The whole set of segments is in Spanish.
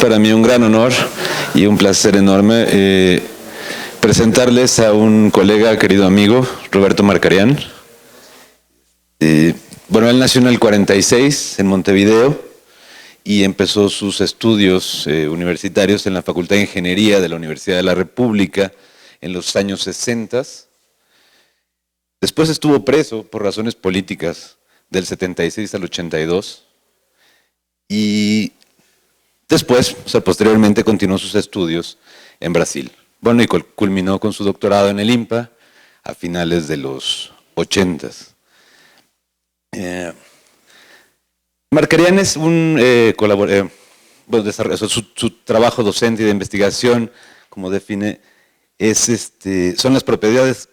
Para mí un gran honor y un placer enorme presentarles a un colega, querido amigo, Roberto Marcarián. Bueno, él nació en el 46 en Montevideo y empezó sus estudios universitarios en la Facultad de Ingeniería de la Universidad de la República en los años 60. Después estuvo preso por razones políticas del 76 al 82 y después, posteriormente continuó sus estudios en Brasil. Bueno, y culminó con su doctorado en el IMPA a finales de los 80. Marcarián es un colaborador, su trabajo docente y de investigación, como define, son las propiedades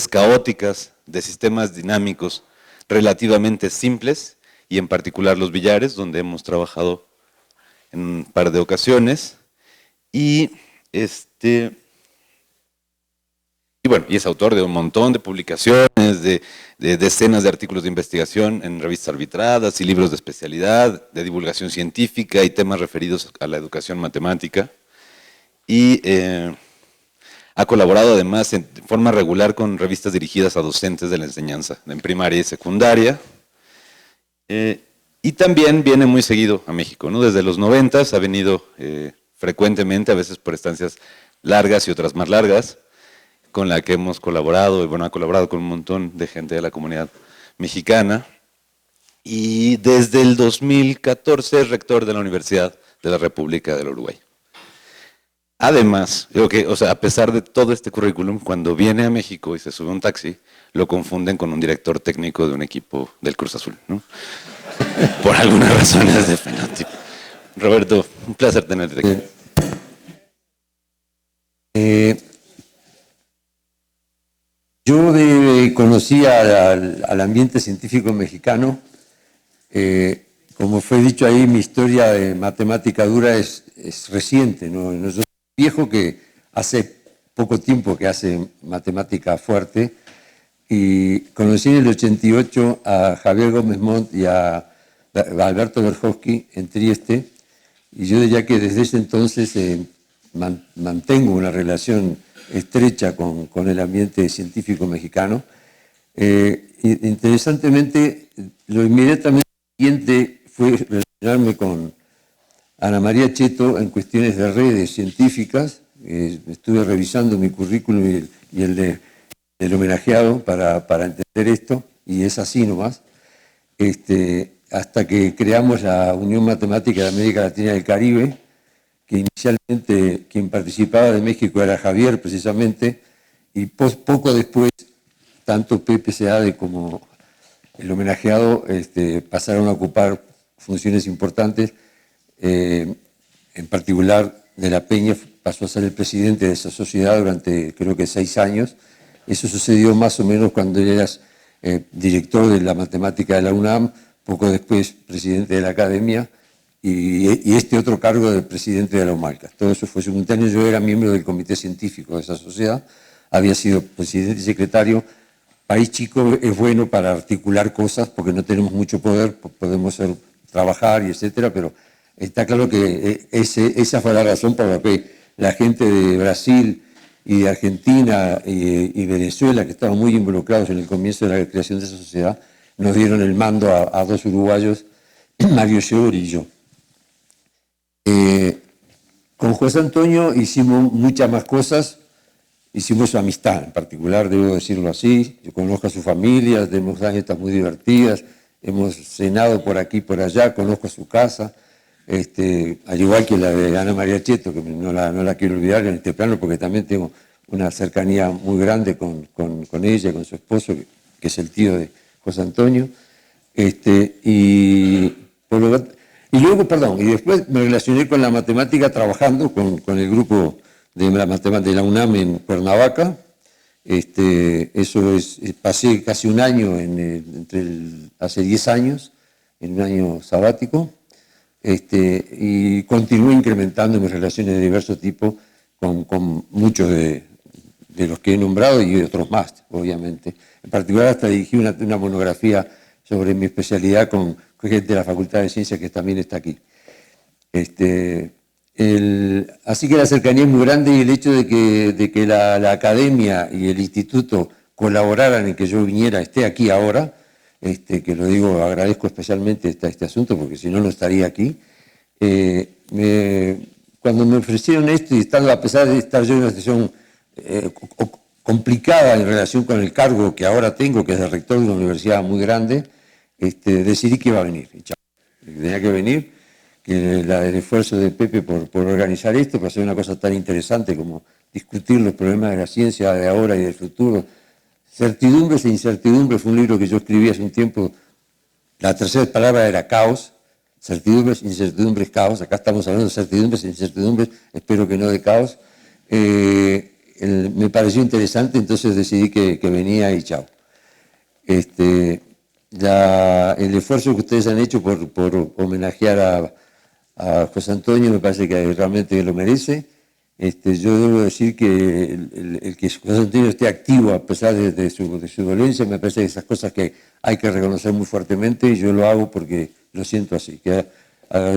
caóticas de sistemas dinámicos relativamente simples, y en particular los billares, donde hemos trabajado en un par de ocasiones, y bueno, y es autor de un montón de publicaciones, de decenas de artículos de investigación en revistas arbitradas y libros de especialidad, de divulgación científica y temas referidos a la educación matemática, y ha colaborado además de forma regular con revistas dirigidas a docentes de la enseñanza en primaria y secundaria, y también viene muy seguido a México, ¿no? Desde los 90 ha venido frecuentemente, a veces por estancias largas y otras más largas, con la que hemos colaborado, y bueno, ha colaborado con un montón de gente de la comunidad mexicana, y desde el 2014 es rector de la Universidad de la República del Uruguay. Además, a pesar de todo este currículum, cuando viene a México y se sube a un taxi, lo confunden con un director técnico de un equipo del Cruz Azul, ¿no? Por algunas razones de fenotipo. Roberto, un placer tenerte aquí. Yo conocí al ambiente científico mexicano. Como fue dicho ahí, mi historia de matemática dura es reciente, ¿no? No soy viejo que hace poco tiempo que hace matemática fuerte, y conocí en el 88 a Javier Gómez Montt y a Alberto Berjowski en Trieste, y yo diría que desde ese entonces mantengo una relación estrecha con el ambiente científico mexicano. Interesantemente, lo inmediatamente siguiente fue relacionarme con Ana María Cheto en cuestiones de redes científicas. Estuve revisando mi currículum y el del homenajeado para entender esto, y es así nomás. Hasta que creamos la Unión Matemática de América Latina y el Caribe, que inicialmente quien participaba de México era Javier, precisamente, y poco después, tanto Pepe Seade como el homenajeado pasaron a ocupar funciones importantes. En particular, De la Peña pasó a ser el presidente de esa sociedad durante, creo que 6 años. Eso sucedió más o menos cuando él era director de la matemática de la UNAM, poco después presidente de la Academia, y este otro cargo de presidente de la UMALCA. Todo eso fue simultáneo. Yo era miembro del comité científico de esa sociedad, había sido presidente y secretario. País chico es bueno para articular cosas porque no tenemos mucho poder, podemos trabajar y etcétera, pero está claro que esa fue la razón por la que la gente de Brasil y de Argentina y Venezuela, que estaban muy involucrados en el comienzo de la creación de esa sociedad, nos dieron el mando a 2 uruguayos, Mario Sciorri y yo. Con José Antonio hicimos muchas más cosas, hicimos su amistad en particular, debo decirlo así. Yo conozco a su familia, tenemos anécdotas muy divertidas, hemos cenado por aquí y por allá, conozco su casa, al igual que la de Ana María Cheto, que no la quiero olvidar en este plano, porque también tengo una cercanía muy grande con ella, con su esposo, que es el tío de José Antonio. Y después me relacioné con la matemática trabajando con el grupo de la matemática de la UNAM en Cuernavaca. Pasé casi un año, hace 10 años, en un año sabático, y continué incrementando mis relaciones de diverso tipo con muchos de los que he nombrado y otros más, obviamente. En particular, hasta dirigí una monografía sobre mi especialidad con gente de la Facultad de Ciencias que también está aquí. Así que la cercanía es muy grande y el hecho de que la academia y el instituto colaboraran en que yo viniera, esté aquí ahora, que lo digo, agradezco especialmente este asunto porque si no, no estaría aquí. Cuando me ofrecieron esto y estando, a pesar de estar yo en una situación complicada en relación con el cargo que ahora tengo, que es de rector de una universidad muy grande, decidí que iba a venir. Y tenía que venir, que el esfuerzo de Pepe por organizar esto, para hacer una cosa tan interesante como discutir los problemas de la ciencia de ahora y del futuro. Certidumbres e incertidumbres fue un libro que yo escribí hace un tiempo. La tercera palabra era caos. Certidumbres, incertidumbres, caos. Acá estamos hablando de certidumbres e incertidumbres, espero que no de caos. Me pareció interesante, entonces decidí que venía y chao. El esfuerzo que ustedes han hecho por homenajear a José Antonio me parece que realmente lo merece. Yo debo decir que el que José Antonio esté activo a pesar de su dolencia, me parece que esas cosas que hay que reconocer muy fuertemente, y yo lo hago porque lo siento así, que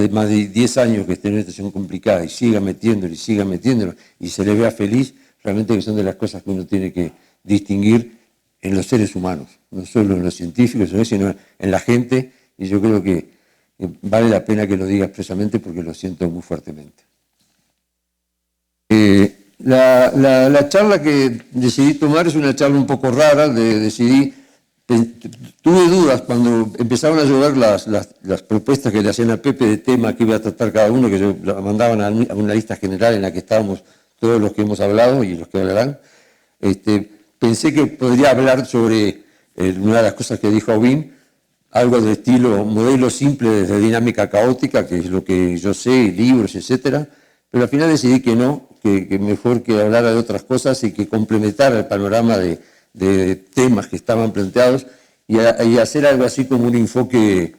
más de 10 años que esté en una situación complicada y siga metiéndolo y se le vea feliz, realmente que son de las cosas que uno tiene que distinguir en los seres humanos, no solo en los científicos, sino en la gente, y yo creo que vale la pena que lo diga expresamente porque lo siento muy fuertemente. La charla que decidí tomar es una charla un poco rara, tuve dudas cuando empezaron a llover las propuestas que le hacían a Pepe de tema que iba a tratar cada uno, que yo mandaban a una lista general en la que estábamos todos los que hemos hablado y los que hablarán. Pensé que podría hablar sobre una de las cosas que dijo Aubin, algo de estilo modelo simple de dinámica caótica, que es lo que yo sé, libros, etcétera, pero al final decidí que no, que mejor que hablara de otras cosas y que complementara el panorama de temas que estaban planteados y hacer algo así como un enfoque,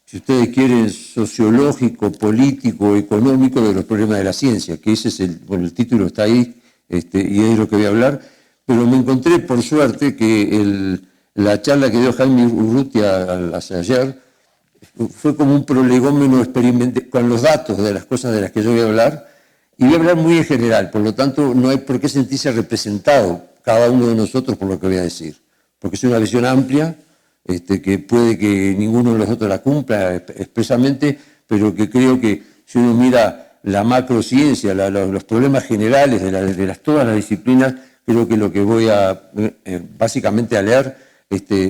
si ustedes quieren, sociológico, político, económico de los problemas de la ciencia, que ese es el título está ahí, y es de lo que voy a hablar, pero me encontré, por suerte, que la charla que dio Jaime Urrutia ayer fue como un prolegómeno experimental con los datos de las cosas de las que yo voy a hablar, y voy a hablar muy en general, por lo tanto no hay por qué sentirse representado cada uno de nosotros por lo que voy a decir, porque es una visión amplia, que puede que ninguno de nosotros la cumpla expresamente, pero que creo que si uno mira la macrociencia, los problemas generales de todas las disciplinas, creo que lo que voy básicamente a leer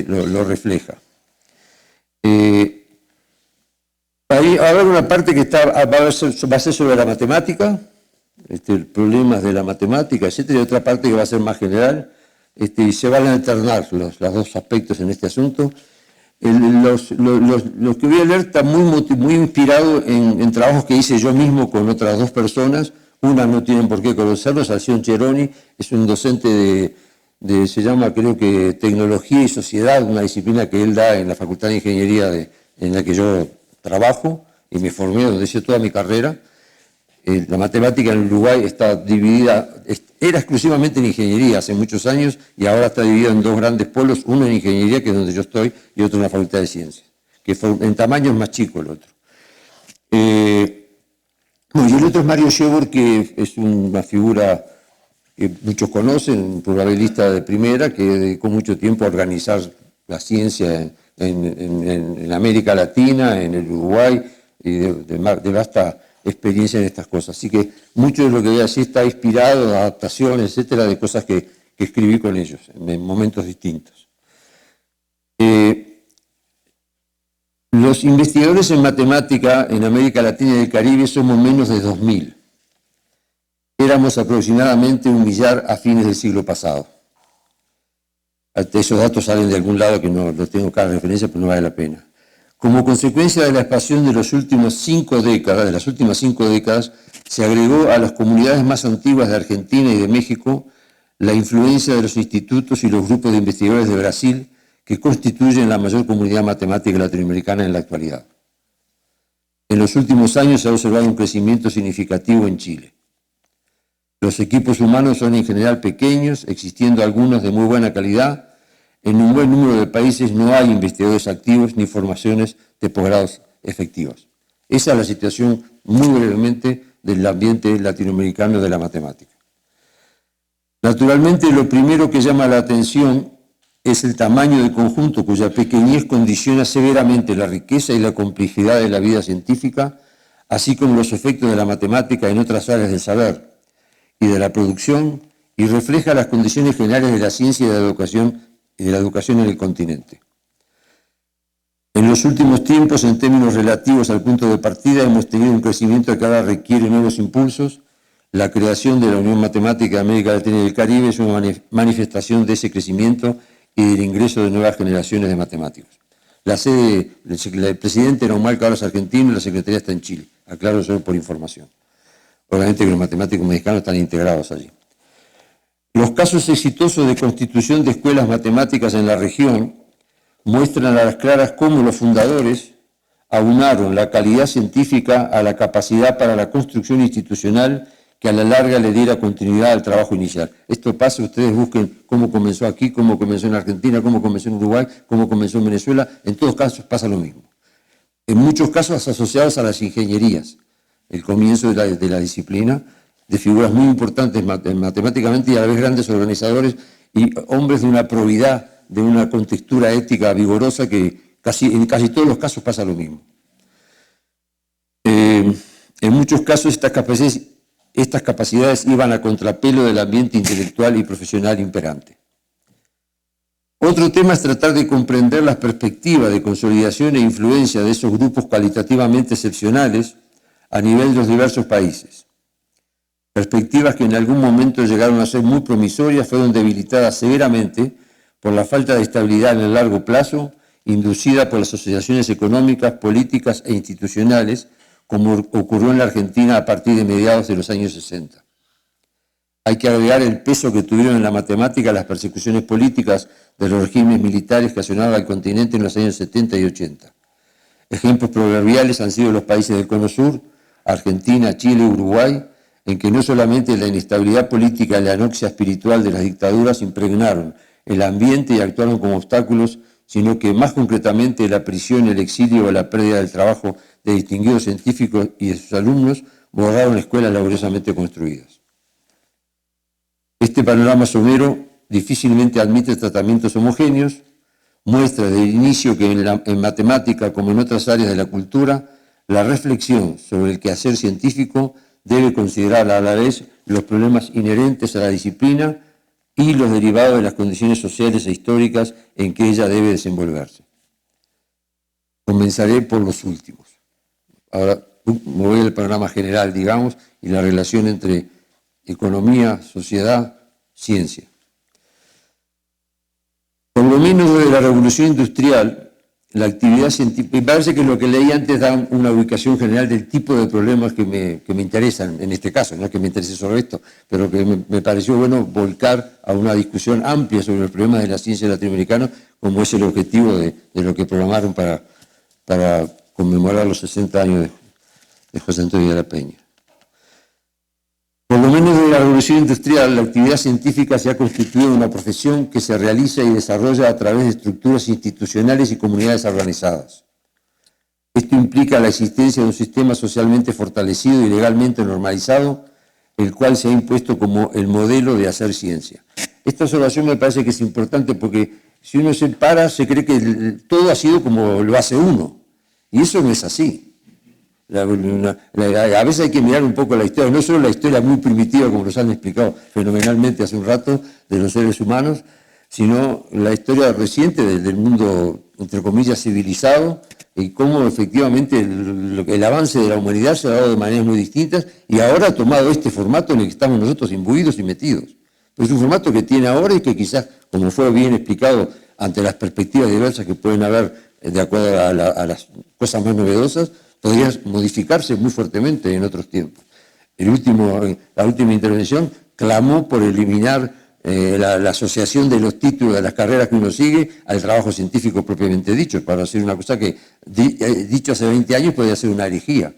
lo refleja. Va a haber una parte que va a ser sobre la matemática, problemas de la matemática, etcétera, y otra parte que va a ser más general, y se van a alternar los dos aspectos en este asunto. Lo que voy a leer está muy inspirado en trabajos que hice yo mismo con otras dos personas. Una no tienen por qué conocerlos, Alcione Ceroni, es un docente se llama creo que Tecnología y Sociedad, una disciplina que él da en la Facultad de Ingeniería en la que yo trabajo y me formé, donde hice toda mi carrera. La matemática en Uruguay está dividida, era exclusivamente en ingeniería hace muchos años y ahora está dividida en dos grandes polos, uno en ingeniería, que es donde yo estoy, y otro en la Facultad de Ciencias, que en tamaño es más chico el otro. Y el otro es Mario Scherer, que es una figura que muchos conocen, un probabilista de primera, que dedicó mucho tiempo a organizar la ciencia en América Latina, en el Uruguay, y de vasta experiencia en estas cosas. Así que mucho de lo que voy a decir está inspirado en adaptaciones, etcétera, de cosas que escribí con ellos en momentos distintos. Los investigadores en matemática en América Latina y el Caribe somos menos de 2.000. Éramos aproximadamente 1 millar a fines del siglo pasado. Esos datos salen de algún lado que no tengo cada referencia, pero no vale la pena. Como consecuencia de la expansión de las últimas 5 décadas, se agregó a las comunidades más antiguas de Argentina y de México la influencia de los institutos y los grupos de investigadores de Brasil, que constituyen la mayor comunidad matemática latinoamericana en la actualidad. En los últimos años se ha observado un crecimiento significativo en Chile. Los equipos humanos son en general pequeños, existiendo algunos de muy buena calidad. En un buen número de países no hay investigadores activos ni formaciones de posgrados efectivas. Esa es la situación, muy brevemente, del ambiente latinoamericano de la matemática. Naturalmente, lo primero que llama la atención es el tamaño del conjunto, cuya pequeñez condiciona severamente la riqueza y la complejidad de la vida científica, así como los efectos de la matemática en otras áreas del saber y de la producción, y refleja las condiciones generales de la ciencia y de la educación en el continente. En los últimos tiempos, en términos relativos al punto de partida, hemos tenido un crecimiento que ahora requiere nuevos impulsos. La creación de la Unión Matemática de América Latina y del Caribe es una manifestación de ese crecimiento y del ingreso de nuevas generaciones de matemáticos. La sede del presidente era Omar Carlos argentino y la secretaría está en Chile. Aclaro solo por información. Obviamente que los matemáticos mexicanos están integrados allí. Los casos exitosos de constitución de escuelas matemáticas en la región muestran a las claras cómo los fundadores aunaron la calidad científica a la capacidad para la construcción institucional que a la larga le diera continuidad al trabajo inicial. Esto pasa, ustedes busquen cómo comenzó aquí, cómo comenzó en Argentina, cómo comenzó en Uruguay, cómo comenzó en Venezuela, en todos casos pasa lo mismo. En muchos casos asociados a las ingenierías, el comienzo de la disciplina, de figuras muy importantes matemáticamente y a la vez grandes organizadores y hombres de una probidad, de una contextura ética vigorosa que en casi todos los casos pasa lo mismo. En muchos casos estas capacidades iban a contrapelo del ambiente intelectual y profesional imperante. Otro tema es tratar de comprender las perspectivas de consolidación e influencia de esos grupos cualitativamente excepcionales a nivel de los diversos países. Perspectivas que en algún momento llegaron a ser muy promisorias, fueron debilitadas severamente por la falta de estabilidad en el largo plazo, inducida por las asociaciones económicas, políticas e institucionales, como ocurrió en la Argentina a partir de mediados de los años 60. Hay que agregar el peso que tuvieron en la matemática las persecuciones políticas de los regímenes militares que asonaban al continente en los años 70 y 80. Ejemplos proverbiales han sido los países del Cono Sur, Argentina, Chile, Uruguay, en que no solamente la inestabilidad política y la anoxia espiritual de las dictaduras impregnaron el ambiente y actuaron como obstáculos, sino que más concretamente la prisión, el exilio o la pérdida del trabajo de distinguidos científicos y de sus alumnos borraron escuelas laboriosamente construidas. Este panorama somero difícilmente admite tratamientos homogéneos, muestra desde el inicio que en matemática como en otras áreas de la cultura, la reflexión sobre el quehacer científico debe considerar a la vez los problemas inherentes a la disciplina y los derivados de las condiciones sociales e históricas en que ella debe desenvolverse. Comenzaré por los últimos. Ahora me voy al panorama general, digamos, y la relación entre economía, sociedad, ciencia. Por lo menos desde la revolución industrial, la actividad científica, me parece que lo que leí antes da una ubicación general del tipo de problemas que me interesan en este caso, no es que me interese sobre esto, pero que me pareció bueno volcar a una discusión amplia sobre los problemas de la ciencia latinoamericana, como es el objetivo de lo que programaron para conmemorar los 60 años de José Antonio de la Peña. Por lo menos desde la revolución industrial, la actividad científica se ha constituido en una profesión que se realiza y desarrolla a través de estructuras institucionales y comunidades organizadas. Esto implica la existencia de un sistema socialmente fortalecido y legalmente normalizado, el cual se ha impuesto como el modelo de hacer ciencia. Esta observación me parece que es importante porque si uno se para, se cree que todo ha sido como lo hace uno, y eso no es así. A veces hay que mirar un poco la historia, no solo la historia muy primitiva, como nos han explicado fenomenalmente hace un rato, de los seres humanos, sino la historia reciente del mundo, entre comillas, civilizado, y cómo efectivamente el avance de la humanidad se ha dado de maneras muy distintas, y ahora ha tomado este formato en el que estamos nosotros imbuidos y metidos. Es un formato que tiene ahora y que quizás, como fue bien explicado, ante las perspectivas diversas que pueden haber de acuerdo a las cosas más novedosas, podría modificarse muy fuertemente en otros tiempos. La última intervención clamó por eliminar la asociación de los títulos de las carreras que uno sigue al trabajo científico propiamente dicho, para hacer una cosa que, dicho hace 20 años, podría ser una herejía.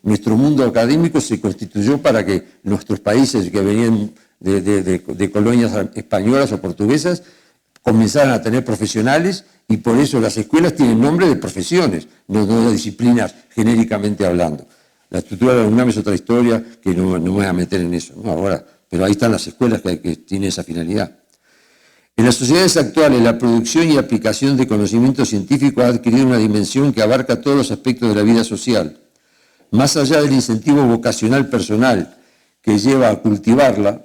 Nuestro mundo académico se constituyó para que nuestros países que venían de colonias españolas o portuguesas comenzaran a tener profesionales, y por eso las escuelas tienen nombre de profesiones, no de disciplinas genéricamente hablando. La estructura de la UNAM es otra historia que no me voy a meter en eso, ¿no? Ahora, pero ahí están las escuelas que tienen esa finalidad. En las sociedades actuales, la producción y aplicación de conocimiento científico ha adquirido una dimensión que abarca todos los aspectos de la vida social. Más allá del incentivo vocacional personal que lleva a cultivarla,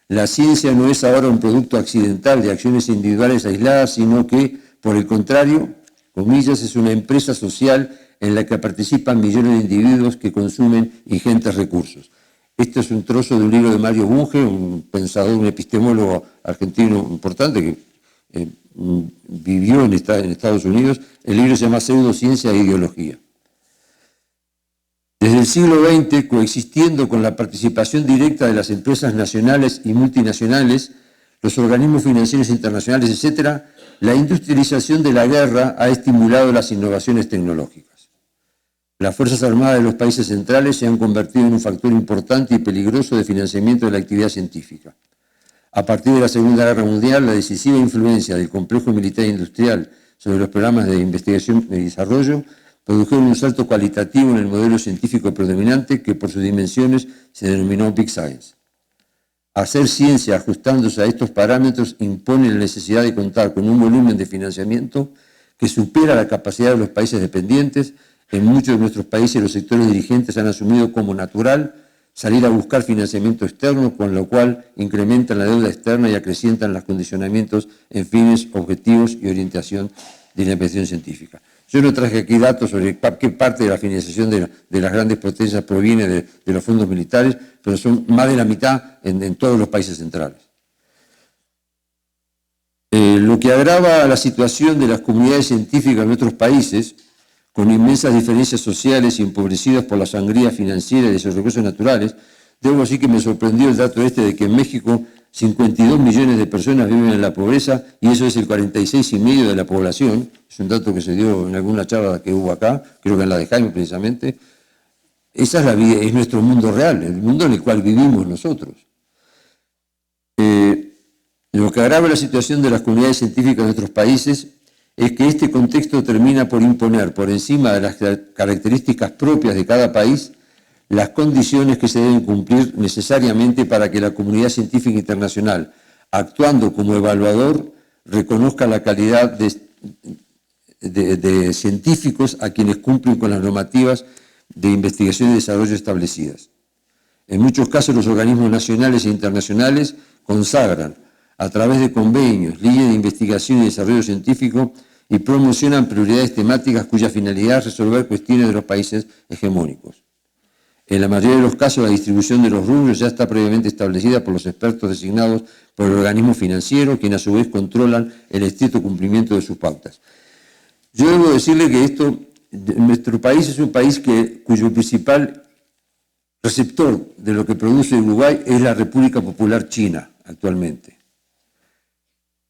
la ciencia no es ahora un producto accidental de acciones individuales aisladas, sino que, por el contrario, comillas, es una empresa social en la que participan millones de individuos que consumen ingentes recursos. Este es un trozo de un libro de Mario Bunge, un pensador, un epistemólogo argentino importante que vivió en Estados Unidos. El libro se llama Pseudociencia e Ideología. Desde el siglo XX, coexistiendo con la participación directa de las empresas nacionales y multinacionales, los organismos financieros internacionales, etc., la industrialización de la guerra ha estimulado las innovaciones tecnológicas. Las Fuerzas Armadas de los países centrales se han convertido en un factor importante y peligroso de financiamiento de la actividad científica. A partir de la Segunda Guerra Mundial, la decisiva influencia del complejo militar e industrial sobre los programas de investigación y desarrollo produjeron un salto cualitativo en el modelo científico predominante que por sus dimensiones se denominó Big Science. Hacer ciencia ajustándose a estos parámetros impone la necesidad de contar con un volumen de financiamiento que supera la capacidad de los países dependientes. En muchos de nuestros países los sectores dirigentes han asumido como natural salir a buscar financiamiento externo, con lo cual incrementan la deuda externa y acrecientan los condicionamientos en fines, objetivos y orientación de la investigación científica. Yo no traje aquí datos sobre qué parte de la financiación de las grandes potencias proviene de los fondos militares, pero son más de la mitad en todos los países centrales. Lo que agrava la situación de las comunidades científicas en nuestros países, con inmensas diferencias sociales y empobrecidas por la sangría financiera y de sus recursos naturales, debo decir que me sorprendió el dato de que en México 52 millones de personas viven en la pobreza y eso es el 46,5% de la población. Es un dato que se dio en alguna charla que hubo acá, creo que en la de Jaime precisamente. Esa es la vida, es nuestro mundo real, el mundo en el cual vivimos nosotros. Lo que agrava la situación de las comunidades científicas de nuestros países es que este contexto termina por imponer, por encima de las características propias de cada país, las condiciones que se deben cumplir necesariamente para que la comunidad científica internacional, actuando como evaluador, reconozca la calidad de científicos a quienes cumplen con las normativas de investigación y desarrollo establecidas. En muchos casos los organismos nacionales e internacionales consagran, a través de convenios, líneas de investigación y desarrollo científico y promocionan prioridades temáticas cuya finalidad es resolver cuestiones de los países hegemónicos. En la mayoría de los casos, la distribución de los rubros ya está previamente establecida por los expertos designados por el organismo financiero, quienes a su vez controlan el estricto cumplimiento de sus pautas. Yo debo decirle que nuestro país es un país cuyo principal receptor de lo que produce Uruguay es la República Popular China actualmente.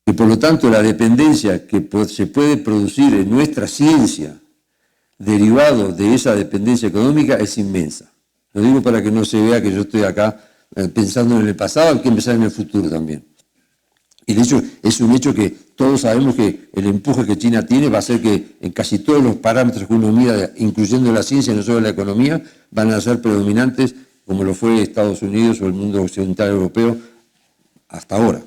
Y por lo tanto la dependencia que se puede producir en nuestra ciencia derivado de esa dependencia económica es inmensa. Lo digo para que no se vea que yo estoy acá pensando en el pasado, hay que empezar en el futuro también. Y de hecho es un hecho que todos sabemos que el empuje que China tiene va a hacer que en casi todos los parámetros que uno mida, incluyendo la ciencia, no solo la economía, van a ser predominantes como lo fue Estados Unidos o el mundo occidental europeo hasta ahora.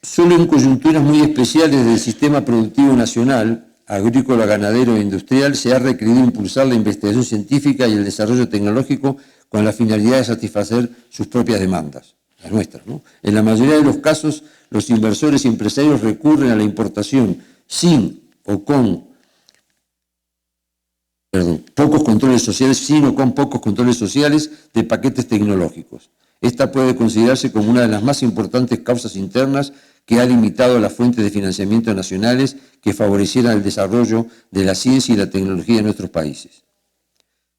Solo en coyunturas muy especiales del sistema productivo nacional, agrícola, ganadero e industrial, se ha requerido impulsar la investigación científica y el desarrollo tecnológico con la finalidad de satisfacer sus propias demandas, las nuestras, ¿no? En la mayoría de los casos, los inversores y empresarios recurren a la importación sin o con pocos controles sociales de paquetes tecnológicos. Esta puede considerarse como una de las más importantes causas internas que ha limitado las fuentes de financiamiento nacionales que favorecieran el desarrollo de la ciencia y la tecnología en nuestros países.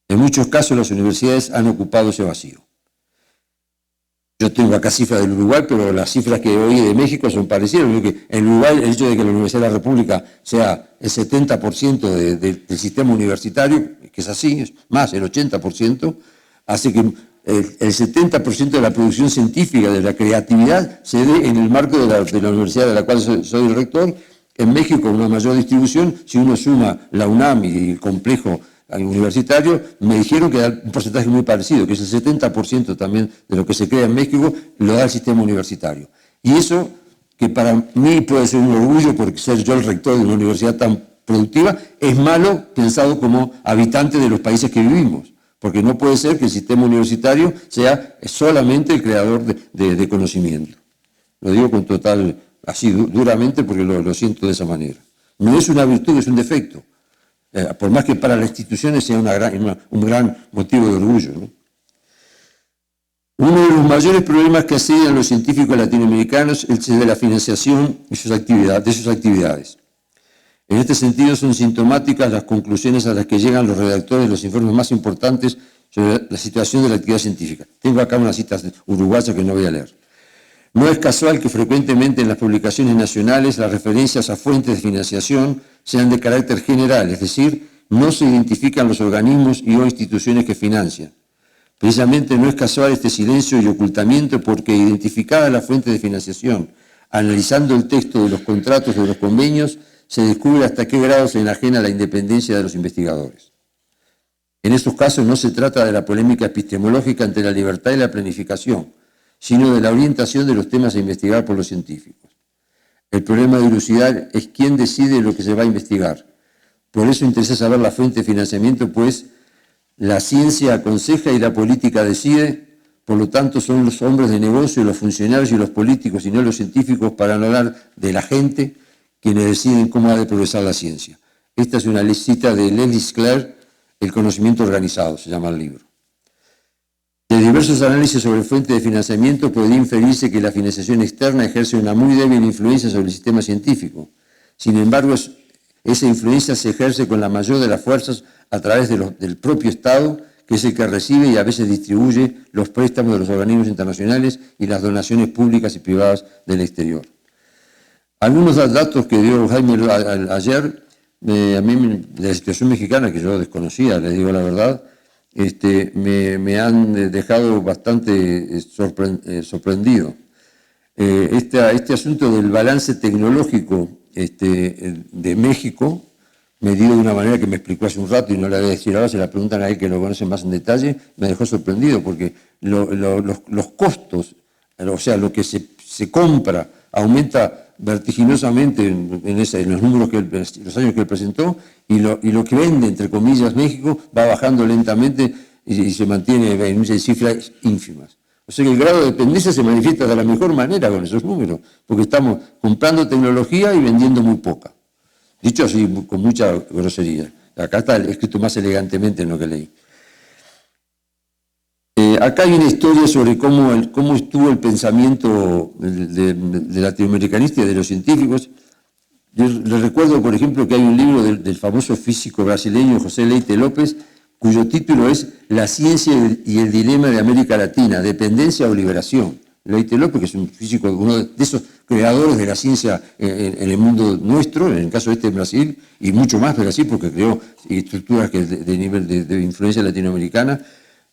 En muchos casos las universidades han ocupado ese vacío. Yo tengo acá cifras del Uruguay, pero las cifras que oí de México son parecidas. Que en Uruguay el hecho de que la Universidad de la República sea el 70% del sistema universitario, que es así, es más, el 80%, hace que el 70% de la producción científica, de la creatividad, se dé en el marco de la universidad de la cual soy el rector. En México, una mayor distribución, si uno suma la UNAM y el complejo universitario, me dijeron que da un porcentaje muy parecido, que es el 70% también de lo que se crea en México, lo da el sistema universitario. Y eso, que para mí puede ser un orgullo por ser yo el rector de una universidad tan productiva, es malo pensado como habitante de los países que vivimos, porque no puede ser que el sistema universitario sea solamente el creador de conocimiento. Lo digo con total, así duramente, porque lo siento de esa manera. No es una virtud, es un defecto. Por más que para las instituciones sea un gran motivo de orgullo, ¿no? Uno de los mayores problemas que asedian los científicos latinoamericanos es el de la financiación de sus actividades. En este sentido, son sintomáticas las conclusiones a las que llegan los redactores de los informes más importantes sobre la situación de la actividad científica. Tengo acá unas citas uruguayas que no voy a leer. No es casual que frecuentemente en las publicaciones nacionales las referencias a fuentes de financiación sean de carácter general, es decir, no se identifican los organismos y o instituciones que financian. Precisamente no es casual este silencio y ocultamiento porque identificada la fuente de financiación, analizando el texto de los contratos o de los convenios, se descubre hasta qué grado se enajena la independencia de los investigadores. En estos casos no se trata de la polémica epistemológica entre la libertad y la planificación, sino de la orientación de los temas a investigar por los científicos. El problema de dilucidar es quién decide lo que se va a investigar. Por eso interesa saber la fuente de financiamiento, pues la ciencia aconseja y la política decide, por lo tanto son los hombres de negocio, los funcionarios y los políticos, y no los científicos, para no hablar de la gente, quienes deciden cómo ha de progresar la ciencia. Esta es una cita de Leslie Sklair, El conocimiento organizado, se llama el libro. De diversos análisis sobre fuentes de financiamiento podría inferirse que la financiación externa ejerce una muy débil influencia sobre el sistema científico. Sin embargo, esa influencia se ejerce con la mayor de las fuerzas a través del propio Estado, que es el que recibe y a veces distribuye los préstamos de los organismos internacionales y las donaciones públicas y privadas del exterior. Algunos datos que dio Jaime ayer, a mí de la situación mexicana, que yo desconocía, les digo la verdad, me han dejado bastante sorprendido. Este asunto del balance tecnológico de México, medido de una manera que me explicó hace un rato y no la voy a decir ahora, se la preguntan a él que lo conoce más en detalle, me dejó sorprendido porque los costos, o sea, lo que se compra aumenta vertiginosamente en los números los años que él presentó, y lo que vende, entre comillas, México, va bajando lentamente y se mantiene en cifras ínfimas. O sea que el grado de dependencia se manifiesta de la mejor manera con esos números, porque estamos comprando tecnología y vendiendo muy poca. Dicho así, con mucha grosería. Acá está escrito más elegantemente en lo que leí. Acá hay una historia sobre cómo estuvo el pensamiento de latinoamericanista y de los científicos. Yo les recuerdo, por ejemplo, que hay un libro del famoso físico brasileño José Leite López, cuyo título es La ciencia y el dilema de América Latina, dependencia o liberación. Leite López, que es un físico, uno de esos creadores de la ciencia en el mundo nuestro, en el caso en Brasil, y mucho más Brasil, porque creó estructuras de nivel de influencia latinoamericana.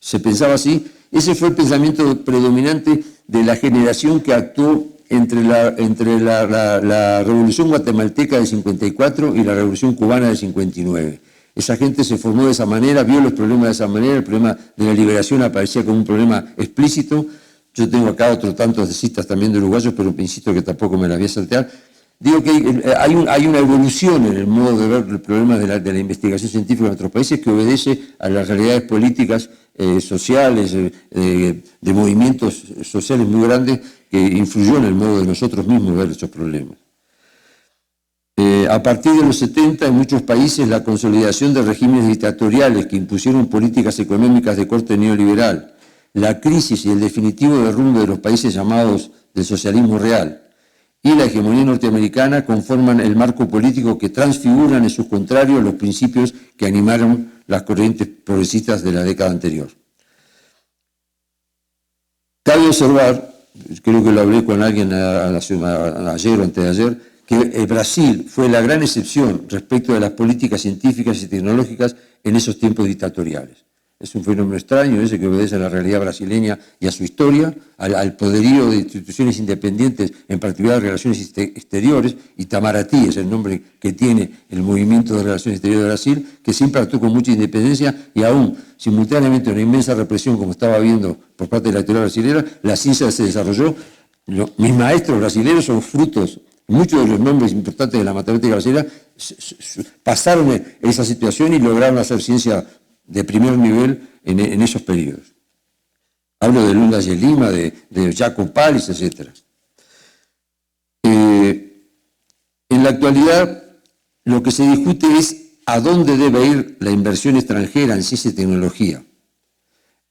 Se pensaba así. Ese fue el pensamiento predominante de la generación que actuó entre la Revolución Guatemalteca del 54 y la Revolución Cubana del 59. Esa gente se formó de esa manera, vio los problemas de esa manera, el problema de la liberación aparecía como un problema explícito. Yo tengo acá otros tantos de citas también de uruguayos, pero insisto que tampoco me las voy a saltear. Digo que hay una evolución en el modo de ver el problema de la investigación científica en nuestros países que obedece a las realidades políticas, sociales, de movimientos sociales muy grandes que influyó en el modo de nosotros mismos ver estos problemas. A partir de los 70, en muchos países, la consolidación de regímenes dictatoriales que impusieron políticas económicas de corte neoliberal, la crisis y el definitivo derrumbe de los países llamados del socialismo real y la hegemonía norteamericana conforman el marco político que transfiguran en sus contrarios los principios que animaron las corrientes progresistas de la década anterior. Cabe observar, creo que lo hablé con alguien ayer o antes de ayer, que Brasil fue la gran excepción respecto de las políticas científicas y tecnológicas en esos tiempos dictatoriales. es un fenómeno extraño ese que obedece a la realidad brasileña y a su historia, al poderío de instituciones independientes, en particular de relaciones exteriores. Itamaraty es el nombre que tiene el movimiento de relaciones exteriores de Brasil, que siempre actuó con mucha independencia y aún simultáneamente una inmensa represión, como estaba viendo por parte de la teoría brasileña, la ciencia se desarrolló. Mis maestros brasileños son frutos, muchos de los nombres importantes de la matemática brasileña pasaron esa situación y lograron hacer ciencia de primer nivel en esos periodos. Hablo de Lula de Lima, de Jacob Pallis, etc. En la actualidad, lo que se discute es a dónde debe ir la inversión extranjera en ciencia y tecnología.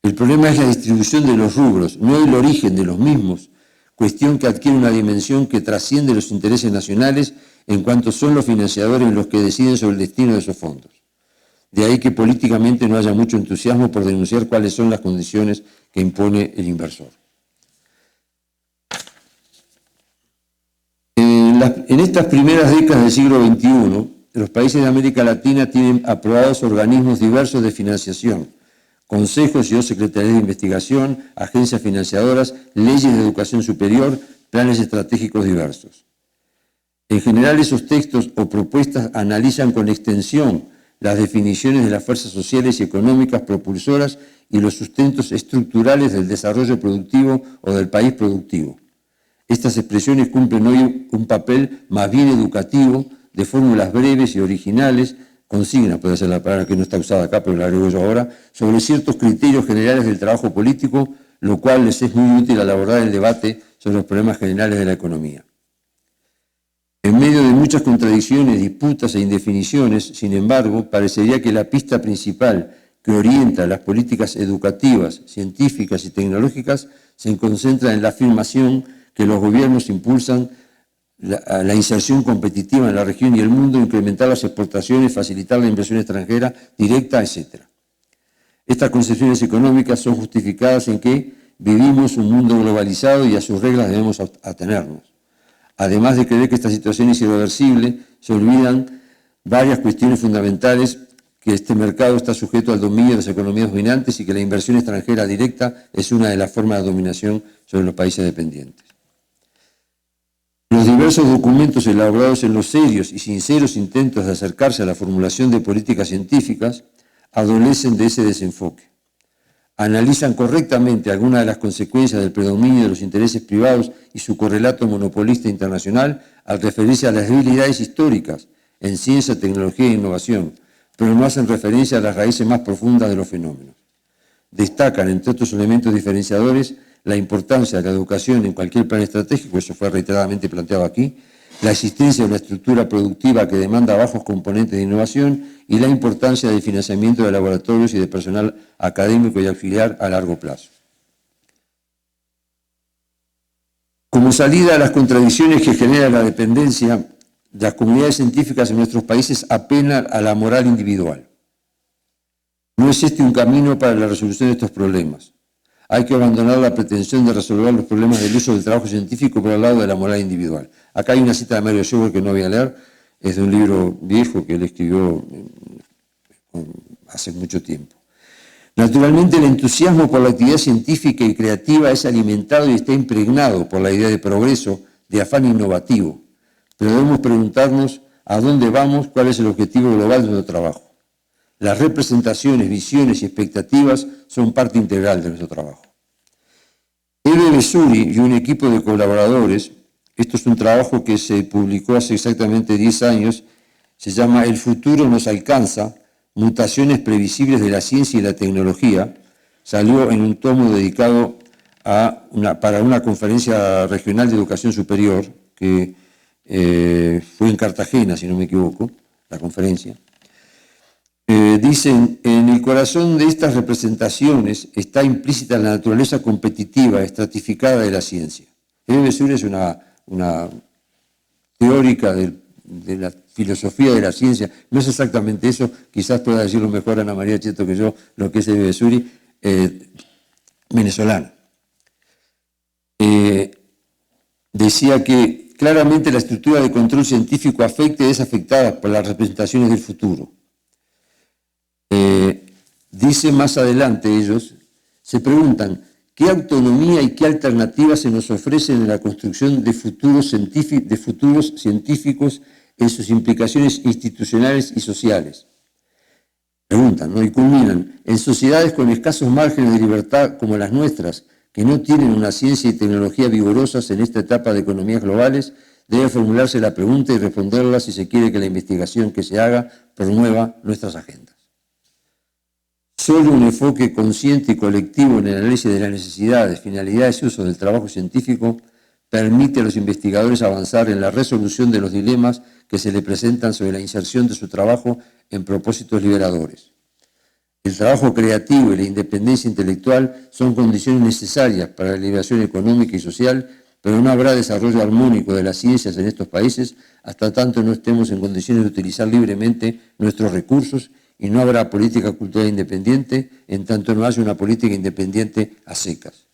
El problema es la distribución de los rubros, no el origen de los mismos, cuestión que adquiere una dimensión que trasciende los intereses nacionales en cuanto son los financiadores los que deciden sobre el destino de esos fondos. De ahí que políticamente no haya mucho entusiasmo por denunciar cuáles son las condiciones que impone el inversor. En estas primeras décadas del siglo XXI, los países de América Latina tienen aprobados organismos diversos de financiación, consejos y o secretarías de investigación, agencias financiadoras, leyes de educación superior, planes estratégicos diversos. En general, esos textos o propuestas analizan con extensión las definiciones de las fuerzas sociales y económicas propulsoras y los sustentos estructurales del desarrollo productivo o del país productivo. Estas expresiones cumplen hoy un papel más bien educativo, de fórmulas breves y originales, consignas, puede ser la palabra que no está usada acá, pero la agrego yo ahora, sobre ciertos criterios generales del trabajo político, lo cual les es muy útil al abordar el debate sobre los problemas generales de la economía. En medio de muchas contradicciones, disputas e indefiniciones, sin embargo, parecería que la pista principal que orienta las políticas educativas, científicas y tecnológicas se concentra en la afirmación que los gobiernos impulsan la inserción competitiva en la región y el mundo, incrementar las exportaciones, facilitar la inversión extranjera directa, etc. Estas concepciones económicas son justificadas en que vivimos un mundo globalizado y a sus reglas debemos atenernos. Además de creer que esta situación es irreversible, se olvidan varias cuestiones fundamentales: que este mercado está sujeto al dominio de las economías dominantes y que la inversión extranjera directa es una de las formas de dominación sobre los países dependientes. Los diversos documentos elaborados en los serios y sinceros intentos de acercarse a la formulación de políticas científicas adolecen de ese desenfoque. Analizan correctamente algunas de las consecuencias del predominio de los intereses privados y su correlato monopolista internacional al referirse a las debilidades históricas en ciencia, tecnología e innovación, pero no hacen referencia a las raíces más profundas de los fenómenos. Destacan, entre otros elementos diferenciadores, la importancia de la educación en cualquier plan estratégico, eso fue reiteradamente planteado aquí, la existencia de una estructura productiva que demanda bajos componentes de innovación y la importancia del financiamiento de laboratorios y de personal académico y auxiliar a largo plazo. Como salida a las contradicciones que genera la dependencia, las comunidades científicas en nuestros países apelan a la moral individual. No es este un camino para la resolución de estos problemas. Hay que abandonar la pretensión de resolver los problemas del uso del trabajo científico por el lado de la moral individual. Acá hay una cita de Mario Schubert que no voy a leer, es de un libro viejo que él escribió hace mucho tiempo. Naturalmente, el entusiasmo por la actividad científica y creativa es alimentado y está impregnado por la idea de progreso, de afán innovativo. Pero debemos preguntarnos a dónde vamos, cuál es el objetivo global de nuestro trabajo. Las representaciones, visiones y expectativas son parte integral de nuestro trabajo. Eve Vesuri y un equipo de colaboradores, esto es un trabajo que se publicó hace exactamente 10 años, se llama El futuro nos alcanza, mutaciones previsibles de la ciencia y la tecnología, salió en un tomo dedicado para una conferencia regional de educación superior, que fue en Cartagena, si no me equivoco, la conferencia. Dicen, en el corazón de estas representaciones está implícita la naturaleza competitiva, estratificada de la ciencia. Eve Vesuri es una teórica de la filosofía de la ciencia, no es exactamente eso, quizás pueda decirlo mejor Ana María Cheto que yo, lo que es Eve Vesuri, venezolana. Decía que claramente la estructura de control científico afecta y es afectada por las representaciones del futuro. Dice más adelante ellos, se preguntan, ¿qué autonomía y qué alternativas se nos ofrecen en la construcción de futuros científicos en sus implicaciones institucionales y sociales? Preguntan, ¿no? Y culminan, en sociedades con escasos márgenes de libertad como las nuestras, que no tienen una ciencia y tecnología vigorosas en esta etapa de economías globales, debe formularse la pregunta y responderla si se quiere que la investigación que se haga promueva nuestras agendas. Solo un enfoque consciente y colectivo en el análisis de las necesidades, finalidades y usos del trabajo científico permite a los investigadores avanzar en la resolución de los dilemas que se le presentan sobre la inserción de su trabajo en propósitos liberadores. El trabajo creativo y la independencia intelectual son condiciones necesarias para la liberación económica y social, pero no habrá desarrollo armónico de las ciencias en estos países hasta tanto no estemos en condiciones de utilizar libremente nuestros recursos, y no habrá política cultural independiente en tanto no haya una política independiente a secas.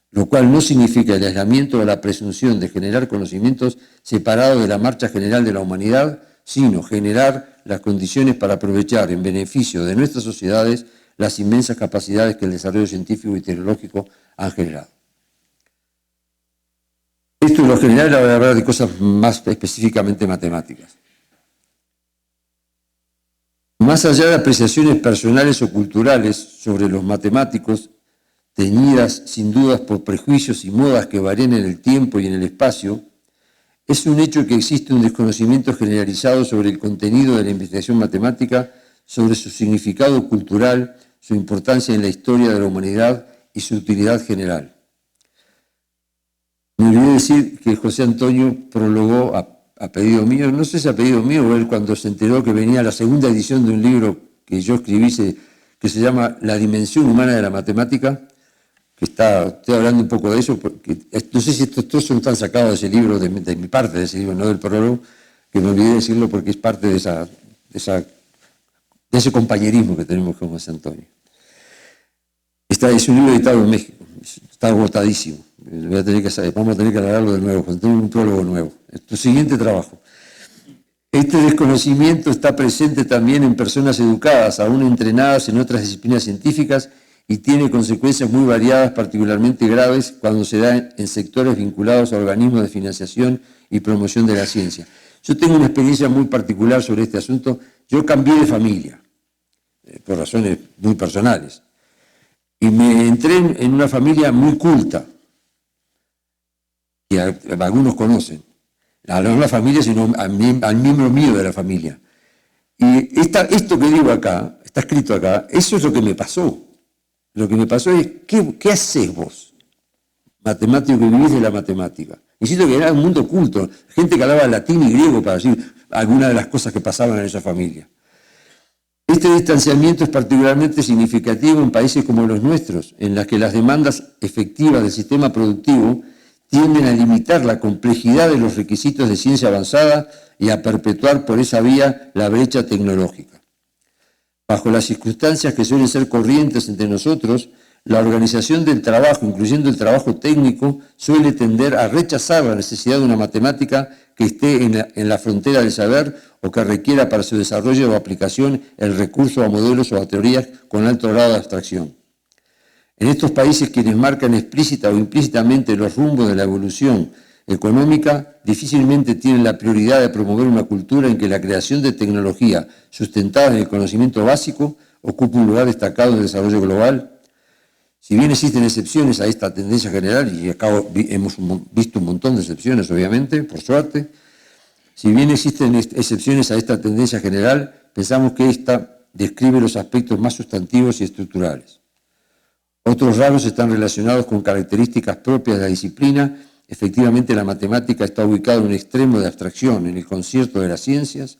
Lo cual no significa el aislamiento o la presunción de generar conocimientos separados de la marcha general de la humanidad, sino generar las condiciones para aprovechar en beneficio de nuestras sociedades las inmensas capacidades que el desarrollo científico y tecnológico han generado. Esto en lo general va a hablar de cosas más específicamente matemáticas. Más allá de apreciaciones personales o culturales sobre los matemáticos, teñidas sin dudas por prejuicios y modas que varían en el tiempo y en el espacio, es un hecho que existe un desconocimiento generalizado sobre el contenido de la investigación matemática, sobre su significado cultural, su importancia en la historia de la humanidad y su utilidad general. Me olvidé decir que José Antonio prologó a pedido mío, no sé si a pedido mío o él cuando se enteró que venía la segunda edición de un libro que yo escribí que se llama La dimensión humana de la matemática, que estoy hablando un poco de eso, porque no sé si estos son tan sacados de ese libro, de mi parte de ese libro, no del prólogo, que me olvidé decirlo porque es parte de ese compañerismo que tenemos con José Antonio. Es un libro editado en México, está agotadísimo. Vamos a tener que alargarlo de nuevo, tengo un prólogo nuevo. Tu siguiente trabajo. Este desconocimiento está presente también en personas educadas, aún entrenadas en otras disciplinas científicas, y tiene consecuencias muy variadas, particularmente graves, cuando se da en sectores vinculados a organismos de financiación y promoción de la ciencia. Yo tengo una experiencia muy particular sobre este asunto. Yo cambié de familia, por razones muy personales, y me entré en una familia muy culta, que algunos conocen, no la familia, sino al miembro mío de la familia. Y esto que digo acá, está escrito acá, eso es lo que me pasó. Lo que me pasó es, ¿qué haces vos, matemático que vivís de la matemática? Insisto que era un mundo culto, gente que hablaba latín y griego para decir algunas de las cosas que pasaban en esa familia. Este distanciamiento es particularmente significativo en países como los nuestros, en las que las demandas efectivas del sistema productivo tienden a limitar la complejidad de los requisitos de ciencia avanzada y a perpetuar por esa vía la brecha tecnológica. Bajo las circunstancias que suelen ser corrientes entre nosotros, la organización del trabajo, incluyendo el trabajo técnico, suele tender a rechazar la necesidad de una matemática que esté en la frontera del saber o que requiera para su desarrollo o aplicación el recurso a modelos o a teorías con alto grado de abstracción. En estos países, quienes marcan explícita o implícitamente los rumbos de la evolución económica difícilmente tienen la prioridad de promover una cultura en que la creación de tecnología sustentada en el conocimiento básico ocupe un lugar destacado en el desarrollo global. Si bien existen excepciones a esta tendencia general, y acá hemos visto un montón de excepciones, obviamente, por suerte, si bien existen excepciones a esta tendencia general, pensamos que esta describe los aspectos más sustantivos y estructurales. Otros rasgos están relacionados con características propias de la disciplina. Efectivamente, la matemática está ubicada en un extremo de abstracción, en el concierto de las ciencias.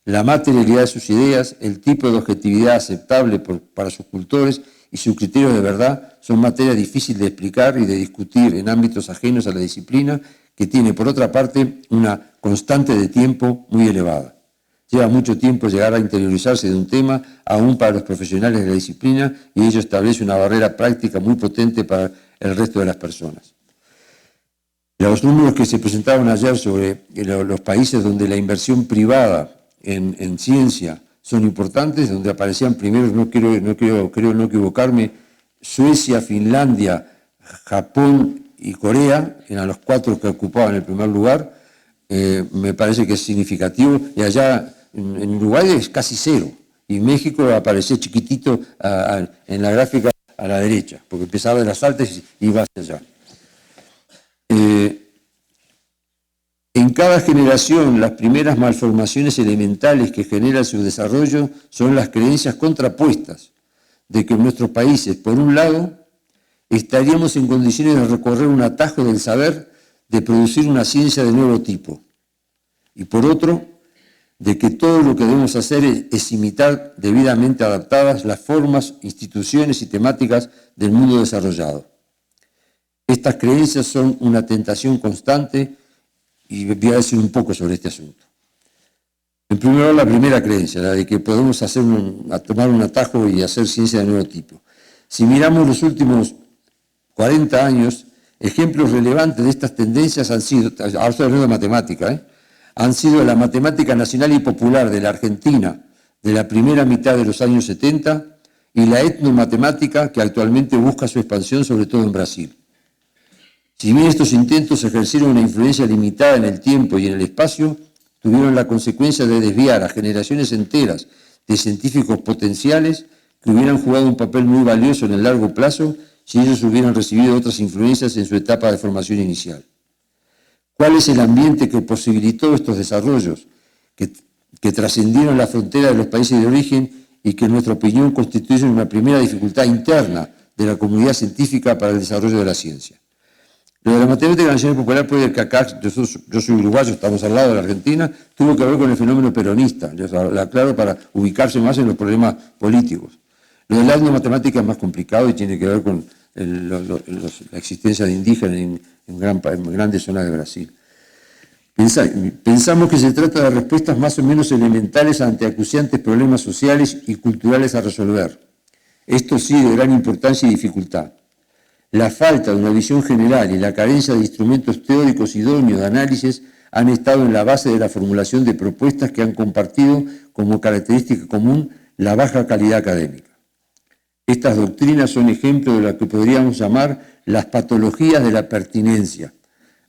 La materialidad de sus ideas, el tipo de objetividad aceptable para sus cultores y sus criterios de verdad son materia difícil de explicar y de discutir en ámbitos ajenos a la disciplina, que tiene, por otra parte, una constante de tiempo muy elevada. Lleva mucho tiempo llegar a interiorizarse de un tema, aún para los profesionales de la disciplina, y ello establece una barrera práctica muy potente para el resto de las personas. Los números que se presentaron ayer sobre los países donde la inversión privada en ciencia son importantes, donde aparecían primero, creo no equivocarme, Suecia, Finlandia, Japón y Corea, eran los 4 que ocupaban el primer lugar. Me parece que es significativo, y allá en Uruguay es casi 0, y México apareció chiquitito en la gráfica a la derecha, porque empezaba de las altas y iba hacia allá. En cada generación, las primeras malformaciones elementales que genera su desarrollo son las creencias contrapuestas de que en nuestros países, por un lado, estaríamos en condiciones de recorrer un atajo del saber, de producir una ciencia de nuevo tipo, y por otro, de que todo lo que debemos hacer es imitar debidamente adaptadas las formas, instituciones y temáticas del mundo desarrollado. Estas creencias son una tentación constante, y voy a decir un poco sobre este asunto. En primer lugar, la primera creencia, la de que podemos tomar un atajo y hacer ciencia de nuevo tipo. Si miramos los últimos 40 años, ejemplos relevantes de estas tendencias han sido, ahora estoy hablando de matemática, han sido la matemática nacional y popular de la Argentina de la primera mitad de los años 70 y la etnomatemática que actualmente busca su expansión sobre todo en Brasil. Si bien estos intentos ejercieron una influencia limitada en el tiempo y en el espacio, tuvieron la consecuencia de desviar a generaciones enteras de científicos potenciales que hubieran jugado un papel muy valioso en el largo plazo si ellos hubieran recibido otras influencias en su etapa de formación inicial. ¿Cuál es el ambiente que posibilitó estos desarrollos que trascendieron la frontera de los países de origen y que en nuestra opinión constituyen una primera dificultad interna de la comunidad científica para el desarrollo de la ciencia? Lo de la matemática nacional popular puede que acá, yo soy uruguayo, estamos al lado de la Argentina, tuvo que ver con el fenómeno peronista, lo aclaro para ubicarse más en los problemas políticos. Lo de la etnomatemática es más complicado y tiene que ver con la existencia de indígenas en grandes zonas de Brasil. Pensamos que se trata de respuestas más o menos elementales ante acuciantes problemas sociales y culturales a resolver. Esto sí de gran importancia y dificultad. La falta de una visión general y la carencia de instrumentos teóricos idóneos de análisis han estado en la base de la formulación de propuestas que han compartido como característica común la baja calidad académica. Estas doctrinas son ejemplos de lo que podríamos llamar las patologías de la pertinencia,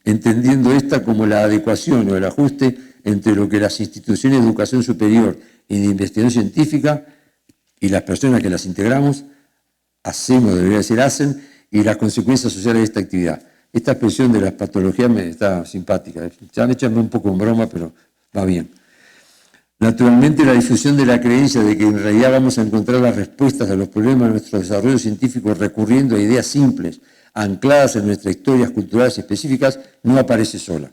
entendiendo esta como la adecuación o el ajuste entre lo que las instituciones de educación superior y de investigación científica y las personas que las integramos hacemos, debería decir, hacen, y las consecuencias sociales de esta actividad. Esta expresión de las patologías me está simpática. Ya me echan un poco en broma, pero va bien. Naturalmente, la difusión de la creencia de que en realidad vamos a encontrar las respuestas a los problemas de nuestro desarrollo científico recurriendo a ideas simples, ancladas en nuestras historias culturales específicas, no aparece sola.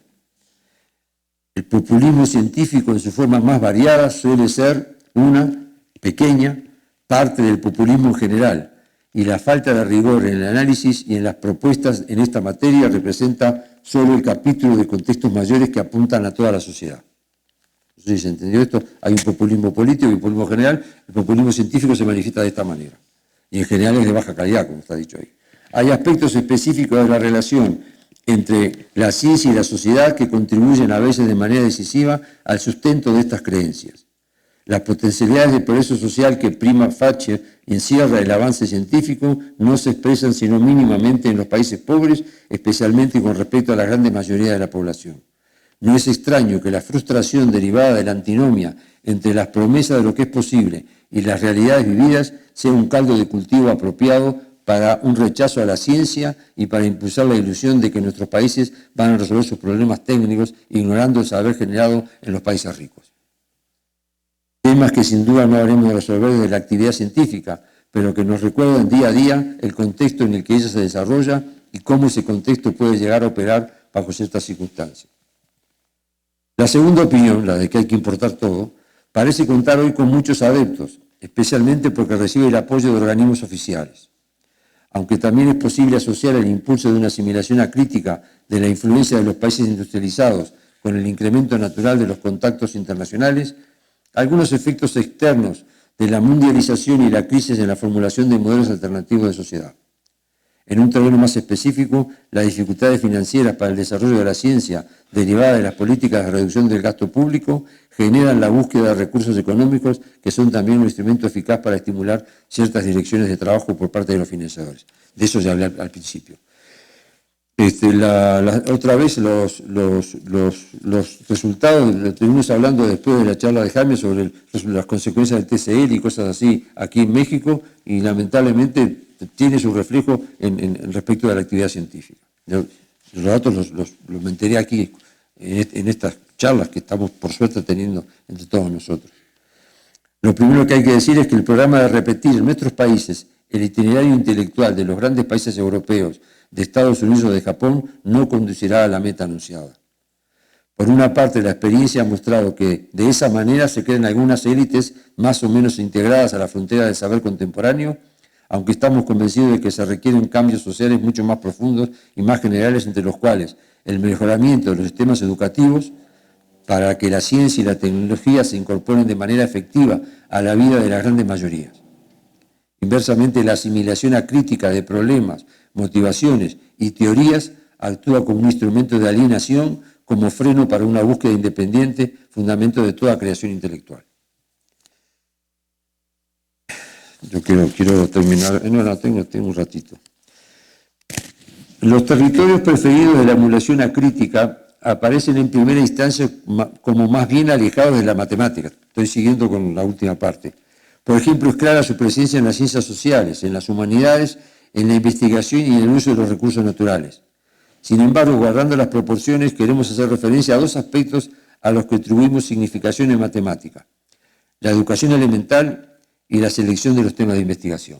El populismo científico en sus formas más variadas suele ser una pequeña parte del populismo en general, y la falta de rigor en el análisis y en las propuestas en esta materia representa solo el capítulo de contextos mayores que apuntan a toda la sociedad. No sé si se entendió esto. Hay un populismo político y un populismo general. El populismo científico se manifiesta de esta manera. Y en general es de baja calidad, como está dicho ahí. Hay aspectos específicos de la relación entre la ciencia y la sociedad que contribuyen a veces de manera decisiva al sustento de estas creencias. Las potencialidades de progreso social que prima facie encierra el avance científico no se expresan sino mínimamente en los países pobres, especialmente con respecto a la grande mayoría de la población. No es extraño que la frustración derivada de la antinomia entre las promesas de lo que es posible y las realidades vividas sea un caldo de cultivo apropiado para un rechazo a la ciencia y para impulsar la ilusión de que nuestros países van a resolver sus problemas técnicos ignorando el saber generado en los países ricos. Temas que sin duda no habremos de resolver desde la actividad científica, pero que nos recuerdan día a día el contexto en el que ella se desarrolla y cómo ese contexto puede llegar a operar bajo ciertas circunstancias. La segunda opinión, la de que hay que importar todo, parece contar hoy con muchos adeptos, especialmente porque recibe el apoyo de organismos oficiales. Aunque también es posible asociar el impulso de una asimilación acrítica de la influencia de los países industrializados con el incremento natural de los contactos internacionales, algunos efectos externos de la mundialización y la crisis en la formulación de modelos alternativos de sociedad. En un terreno más específico, las dificultades financieras para el desarrollo de la ciencia derivadas de las políticas de reducción del gasto público generan la búsqueda de recursos económicos que son también un instrumento eficaz para estimular ciertas direcciones de trabajo por parte de los financiadores. De eso ya hablé al principio. Otra vez los resultados, lo estuvimos hablando después de la charla de Jaime sobre las consecuencias del TCL y cosas así aquí en México, y lamentablemente tiene su reflejo en respecto de la actividad científica. Los datos los me enteré aquí en estas charlas que estamos por suerte teniendo entre todos nosotros. Lo primero que hay que decir es que el programa de repetir en nuestros países el itinerario intelectual de los grandes países europeos, de Estados Unidos o de Japón, no conducirá a la meta anunciada. Por una parte, la experiencia ha mostrado que de esa manera se crean algunas élites más o menos integradas a la frontera del saber contemporáneo, aunque estamos convencidos de que se requieren cambios sociales mucho más profundos y más generales, entre los cuales el mejoramiento de los sistemas educativos para que la ciencia y la tecnología se incorporen de manera efectiva a la vida de las grandes mayorías. Inversamente, la asimilación acrítica de problemas, motivaciones y teorías actúa como un instrumento de alienación, como freno para una búsqueda independiente, fundamento de toda creación intelectual. Yo quiero terminar, tengo un ratito. Los territorios preferidos de la emulación acrítica aparecen en primera instancia como más bien alejados de la matemática. Estoy siguiendo con la última parte. Por ejemplo, es clara su presencia en las ciencias sociales, en las humanidades, en la investigación y en el uso de los recursos naturales. Sin embargo, guardando las proporciones, queremos hacer referencia a dos aspectos a los que atribuimos significación en matemática: la educación elemental y la selección de los temas de investigación.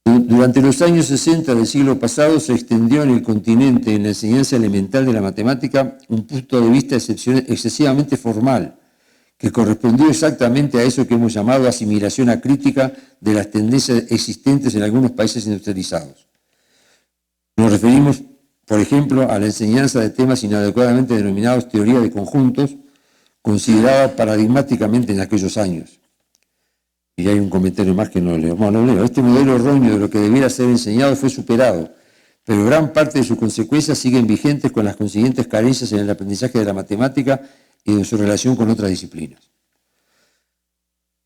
Durante los años 60 del siglo pasado se extendió en el continente, en la enseñanza elemental de la matemática, un punto de vista excesivamente formal, que correspondió exactamente a eso que hemos llamado asimilación acrítica de las tendencias existentes en algunos países industrializados. Nos referimos, por ejemplo, a la enseñanza de temas inadecuadamente denominados teoría de conjuntos, considerada paradigmáticamente en aquellos años. Y hay un comentario más que no leo. Bueno, no leo. Este modelo erróneo de lo que debiera ser enseñado fue superado, pero gran parte de sus consecuencias siguen vigentes con las consiguientes carencias en el aprendizaje de la matemática y en su relación con otras disciplinas.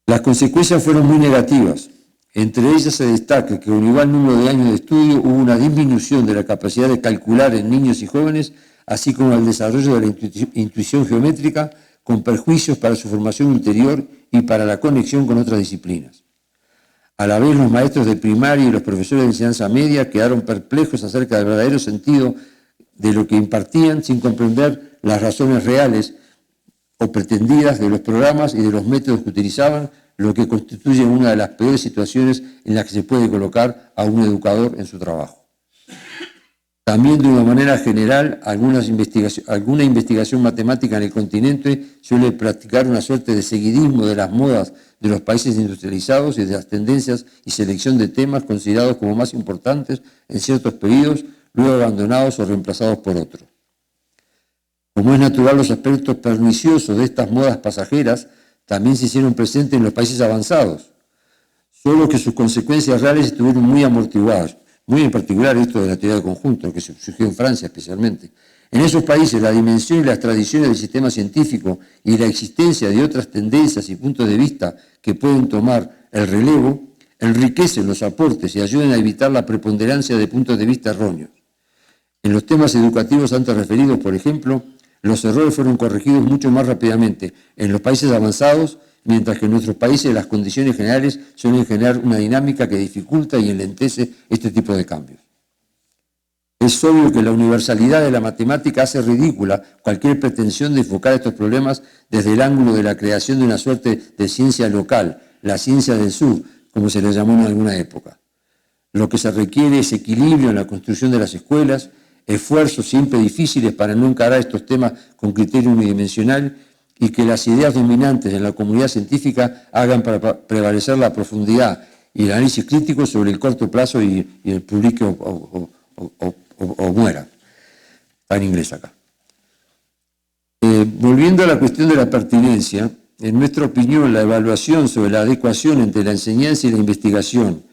Las consecuencias fueron muy negativas. Entre ellas se destaca que con igual número de años de estudio hubo una disminución de la capacidad de calcular en niños y jóvenes, así como el desarrollo de la intuición geométrica, con perjuicios para su formación ulterior y para la conexión con otras disciplinas. A la vez, los maestros de primaria y los profesores de enseñanza media quedaron perplejos acerca del verdadero sentido de lo que impartían, sin comprender las razones reales o pretendidas de los programas y de los métodos que utilizaban, lo que constituye una de las peores situaciones en las que se puede colocar a un educador en su trabajo. También, de una manera general, alguna investigación matemática en el continente suele practicar una suerte de seguidismo de las modas de los países industrializados y de las tendencias y selección de temas considerados como más importantes en ciertos periodos, luego abandonados o reemplazados por otros. Como es natural, los aspectos perniciosos de estas modas pasajeras también se hicieron presentes en los países avanzados, solo que sus consecuencias reales estuvieron muy amortiguadas. Muy en particular esto de la teoría de conjunto, que surgió en Francia especialmente. En esos países la dimensión y las tradiciones del sistema científico y la existencia de otras tendencias y puntos de vista que pueden tomar el relevo enriquecen los aportes y ayudan a evitar la preponderancia de puntos de vista erróneos. En los temas educativos antes referidos, por ejemplo, los errores fueron corregidos mucho más rápidamente en los países avanzados, mientras que en nuestros países las condiciones generales suelen generar una dinámica que dificulta y enlentece este tipo de cambios. Es obvio que la universalidad de la matemática hace ridícula cualquier pretensión de enfocar estos problemas desde el ángulo de la creación de una suerte de ciencia local, la ciencia del sur, como se le llamó en alguna época. Lo que se requiere es equilibrio en la construcción de las escuelas, esfuerzos siempre difíciles para no encarar estos temas con criterio unidimensional, y que las ideas dominantes en la comunidad científica hagan prevalecer la profundidad y el análisis crítico sobre el corto plazo y el publique o muera. Está en inglés acá. Volviendo a la cuestión de la pertinencia, en nuestra opinión, la evaluación sobre la adecuación entre la enseñanza y la investigación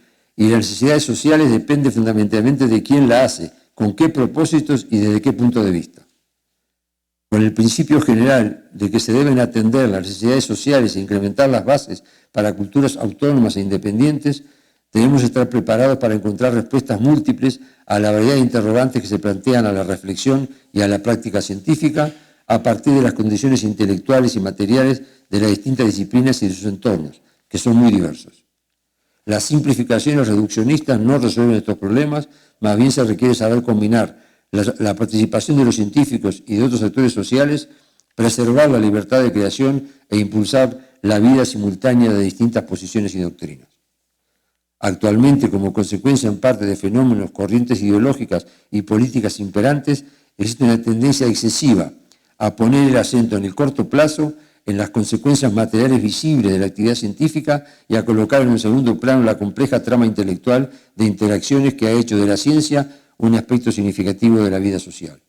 y las necesidades sociales dependen fundamentalmente de quién la hace, con qué propósitos y desde qué punto de vista. Con el principio general de que se deben atender las necesidades sociales e incrementar las bases para culturas autónomas e independientes, debemos estar preparados para encontrar respuestas múltiples a la variedad de interrogantes que se plantean a la reflexión y a la práctica científica a partir de las condiciones intelectuales y materiales de las distintas disciplinas y de sus entornos, que son muy diversos. Las simplificaciones reduccionistas no resuelven estos problemas, más bien se requiere saber combinar la participación de los científicos y de otros actores sociales, preservar la libertad de creación e impulsar la vida simultánea de distintas posiciones y doctrinas. Actualmente, como consecuencia en parte de fenómenos, corrientes ideológicas y políticas imperantes, existe una tendencia excesiva a poner el acento en el corto plazo en las consecuencias materiales visibles de la actividad científica y a colocar en un segundo plano la compleja trama intelectual de interacciones que ha hecho de la ciencia un aspecto significativo de la vida social.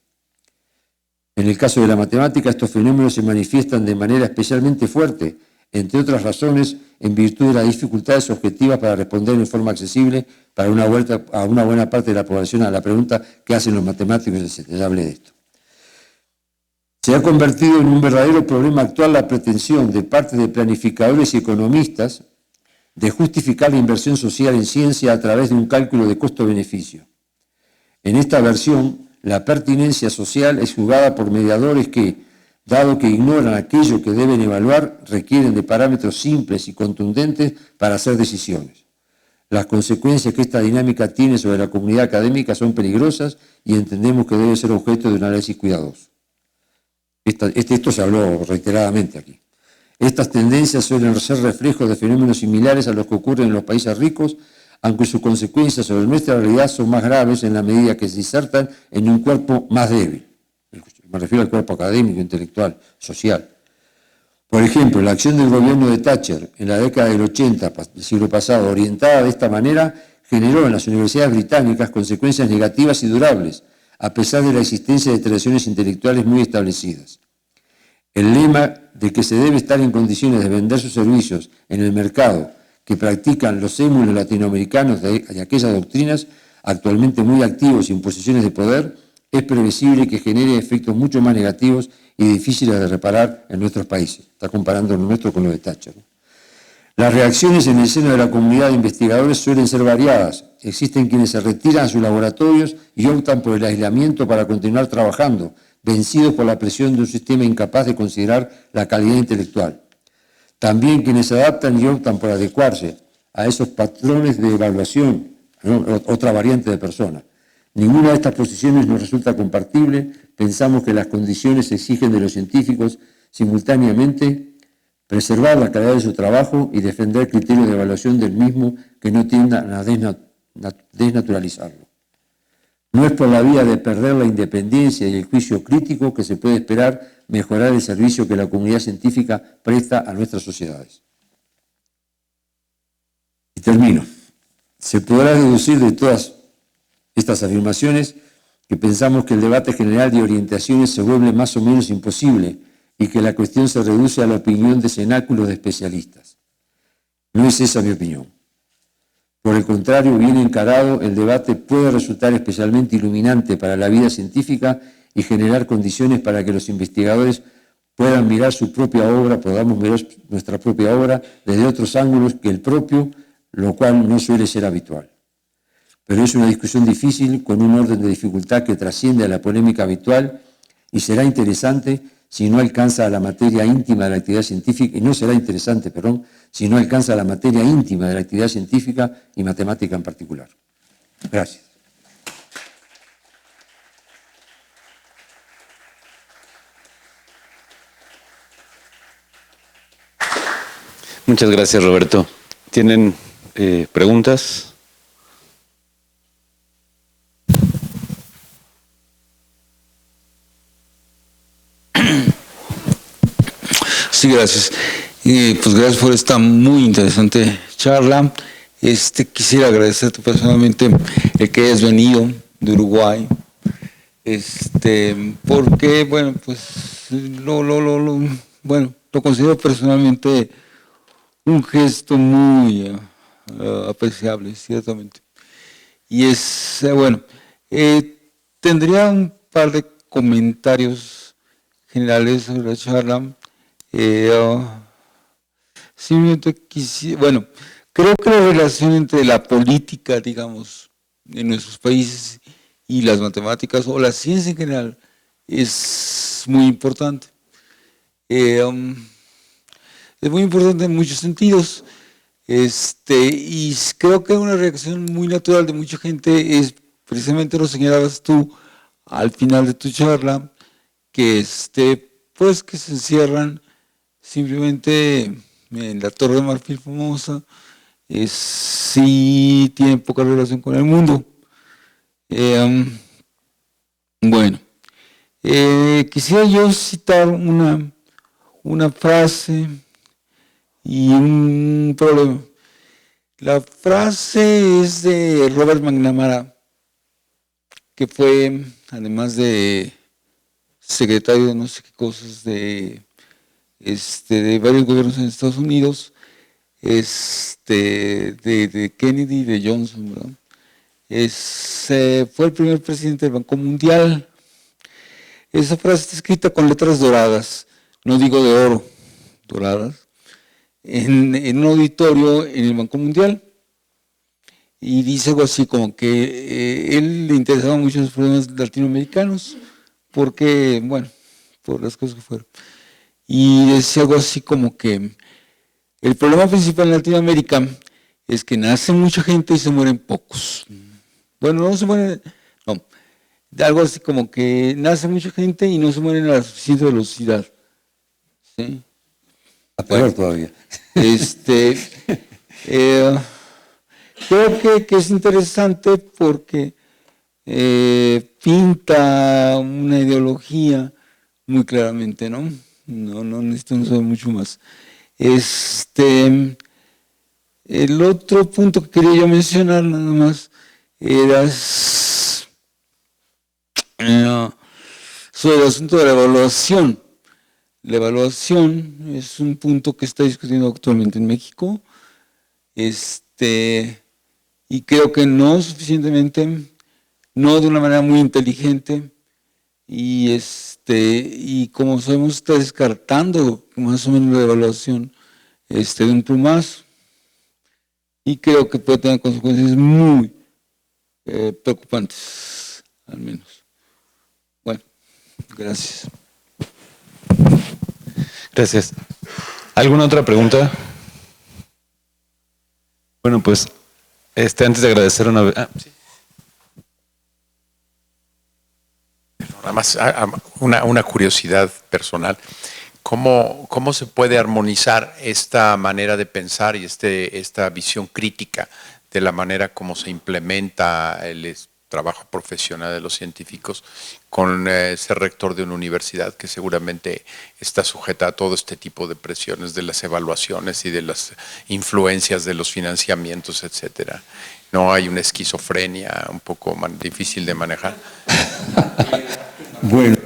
En el caso de la matemática, estos fenómenos se manifiestan de manera especialmente fuerte, entre otras razones, en virtud de las dificultades objetivas para responder en forma accesible a una buena parte de la población a la pregunta ¿qué hacen los matemáticos? Ya hablé de esto. Se ha convertido en un verdadero problema actual la pretensión de parte de planificadores y economistas de justificar la inversión social en ciencia a través de un cálculo de costo-beneficio. En esta versión, la pertinencia social es juzgada por mediadores que, dado que ignoran aquello que deben evaluar, requieren de parámetros simples y contundentes para hacer decisiones. Las consecuencias que esta dinámica tiene sobre la comunidad académica son peligrosas y entendemos que debe ser objeto de un análisis cuidadoso. Esto se habló reiteradamente aquí. Estas tendencias suelen ser reflejos de fenómenos similares a los que ocurren en los países ricos, aunque sus consecuencias sobre nuestra realidad son más graves en la medida que se insertan en un cuerpo más débil. Me refiero al cuerpo académico, intelectual, social. Por ejemplo, la acción del gobierno de Thatcher en la década del 80 del siglo pasado, orientada de esta manera, generó en las universidades británicas consecuencias negativas y durables, a pesar de la existencia de tradiciones intelectuales muy establecidas. El lema de que se debe estar en condiciones de vender sus servicios en el mercado que practican los émulos latinoamericanos de aquellas doctrinas, actualmente muy activos y en posiciones de poder, es previsible que genere efectos mucho más negativos y difíciles de reparar en nuestros países. Está comparando lo nuestro con lo de Thatcher. Las reacciones en el seno de la comunidad de investigadores suelen ser variadas. Existen quienes se retiran a sus laboratorios y optan por el aislamiento para continuar trabajando, vencidos por la presión de un sistema incapaz de considerar la calidad intelectual. También quienes se adaptan y optan por adecuarse a esos patrones de evaluación, otra variante de persona. Ninguna de estas posiciones nos resulta compartible. Pensamos que las condiciones exigen de los científicos simultáneamente preservar la calidad de su trabajo y defender criterios de evaluación del mismo que no tiendan a desnaturalizarlo. No es por la vía de perder la independencia y el juicio crítico que se puede esperar mejorar el servicio que la comunidad científica presta a nuestras sociedades. Y termino. Se podrá deducir de todas estas afirmaciones que pensamos que el debate general de orientaciones se vuelve más o menos imposible y que la cuestión se reduce a la opinión de cenáculos de especialistas. No es esa mi opinión. Por el contrario, bien encarado, el debate puede resultar especialmente iluminante para la vida científica y generar condiciones para que los investigadores puedan mirar su propia obra, podamos mirar nuestra propia obra desde otros ángulos que el propio, lo cual no suele ser habitual. Pero es una discusión difícil con un orden de dificultad que trasciende a la polémica habitual y será interesante si no alcanza a la materia íntima de la actividad científica, y no será interesante, perdón, si no alcanza a la materia íntima de la actividad científica y matemática en particular. Gracias. Muchas gracias, Roberto. ¿Tienen preguntas? Sí, gracias. Pues gracias por esta muy interesante charla. Quisiera agradecerte personalmente el que hayas venido de Uruguay, porque, bueno, pues lo considero personalmente un gesto muy apreciable, ciertamente. Y bueno, tendría un par de comentarios generales sobre la charla. Simplemente bueno, creo que la relación entre la política, digamos, en nuestros países y las matemáticas o la ciencia en general es muy importante. Es muy importante en muchos sentidos. Y creo que una reacción muy natural de mucha gente es, precisamente lo señalabas tú al final de tu charla, que pues que se encierran simplemente en la Torre de Marfil famosa, sí tienen poca relación con el mundo. Bueno, quisiera yo citar una frase y un problema. La frase es de Robert McNamara, que fue, además de secretario de no sé qué cosas de varios gobiernos en Estados Unidos, de Kennedy, de Johnson, ¿verdad? Fue el primer presidente del Banco Mundial. Esa frase está escrita con letras doradas, no digo de oro, doradas, en un auditorio en el Banco Mundial. Y dice algo así como que él le interesaban mucho los problemas latinoamericanos, porque, bueno, por las cosas que fueron. Y decía algo así como que el problema principal en Latinoamérica es que nace mucha gente y se mueren pocos. Bueno, no se mueren, no, algo así como que nace mucha gente y no se mueren a la suficiente velocidad. ¿Sí? A peor todavía. Creo que es interesante porque pinta una ideología muy claramente, ¿no? No necesitamos saber mucho más. El otro punto que quería yo mencionar nada más era sobre el asunto de la evaluación. La evaluación es un punto que está discutiendo actualmente en México, y creo que no suficientemente, no de una manera muy inteligente, y como sabemos está descartando más o menos la evaluación de un plumazo, y creo que puede tener consecuencias muy preocupantes, al menos. Bueno, gracias. Gracias. ¿Alguna otra pregunta? Bueno, pues antes de agradecer una vez. Sí. Nada más una curiosidad personal. ¿Cómo se puede armonizar esta manera de pensar y esta visión crítica de la manera como se implementa el trabajo profesional de los científicos con ser rector de una universidad que seguramente está sujeta a todo este tipo de presiones de las evaluaciones y de las influencias de los financiamientos, etcétera? ¿No hay una esquizofrenia un poco difícil de manejar? Bueno,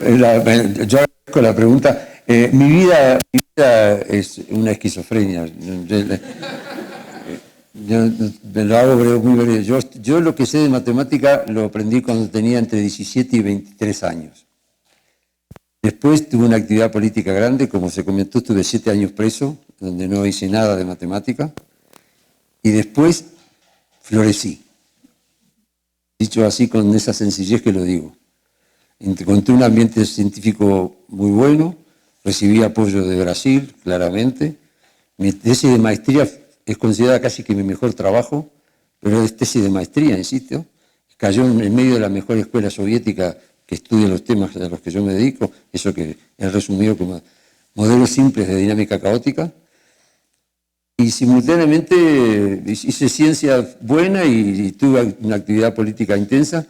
yo agradezco la pregunta. Mi vida es una esquizofrenia. Yo me lo hago muy breve. Yo lo que sé de matemática lo aprendí cuando tenía entre 17 y 23 años. Después tuve una actividad política grande, como se comentó, estuve 7 años preso, donde no hice nada de matemática, y después florecí. Dicho así con esa sencillez que lo digo. Encontré un ambiente científico muy bueno, recibí apoyo de Brasil, claramente. Mi tesis de maestría es considerada casi que mi mejor trabajo, pero es tesis de maestría, insisto. Cayó en medio de la mejor escuela soviética que estudia los temas a los que yo me dedico, eso que he resumido como modelos simples de dinámica caótica. Y simultáneamente hice ciencia buena y tuve una actividad política intensa.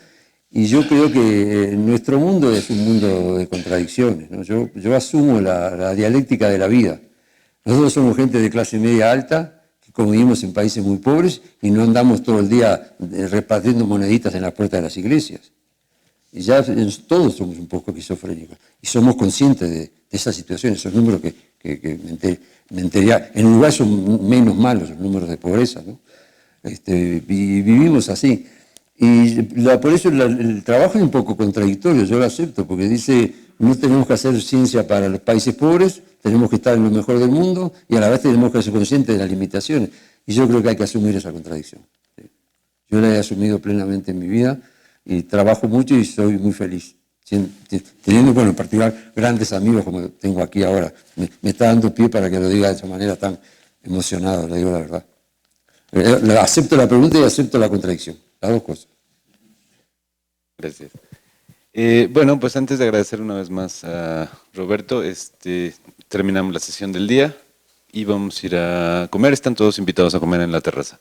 Y yo creo que nuestro mundo es un mundo de contradicciones, ¿no? Yo asumo la dialéctica de la vida. Nosotros somos gente de clase media alta, como vivimos en países muy pobres, y no andamos todo el día repartiendo moneditas en las puertas de las iglesias. Y ya todos somos un poco esquizofrénicos. Y somos conscientes de esa situación, esos números que me enteré. En Uruguay son menos malos los números de pobreza, ¿no? Vivimos así. Y por eso el trabajo es un poco contradictorio, yo lo acepto, porque dice, no tenemos que hacer ciencia para los países pobres, tenemos que estar en lo mejor del mundo y a la vez tenemos que ser conscientes de las limitaciones. Y yo creo que hay que asumir esa contradicción. Yo la he asumido plenamente en mi vida y trabajo mucho y soy muy feliz. Teniendo, bueno, en particular, grandes amigos como tengo aquí ahora. Me está dando pie para que lo diga de esa manera tan emocionada, le digo la verdad. Acepto la pregunta y acepto la contradicción, las dos cosas. Gracias. Bueno, pues antes de agradecer una vez más a Roberto, terminamos la sesión del día y vamos a ir a comer. Están todos invitados a comer en la terraza.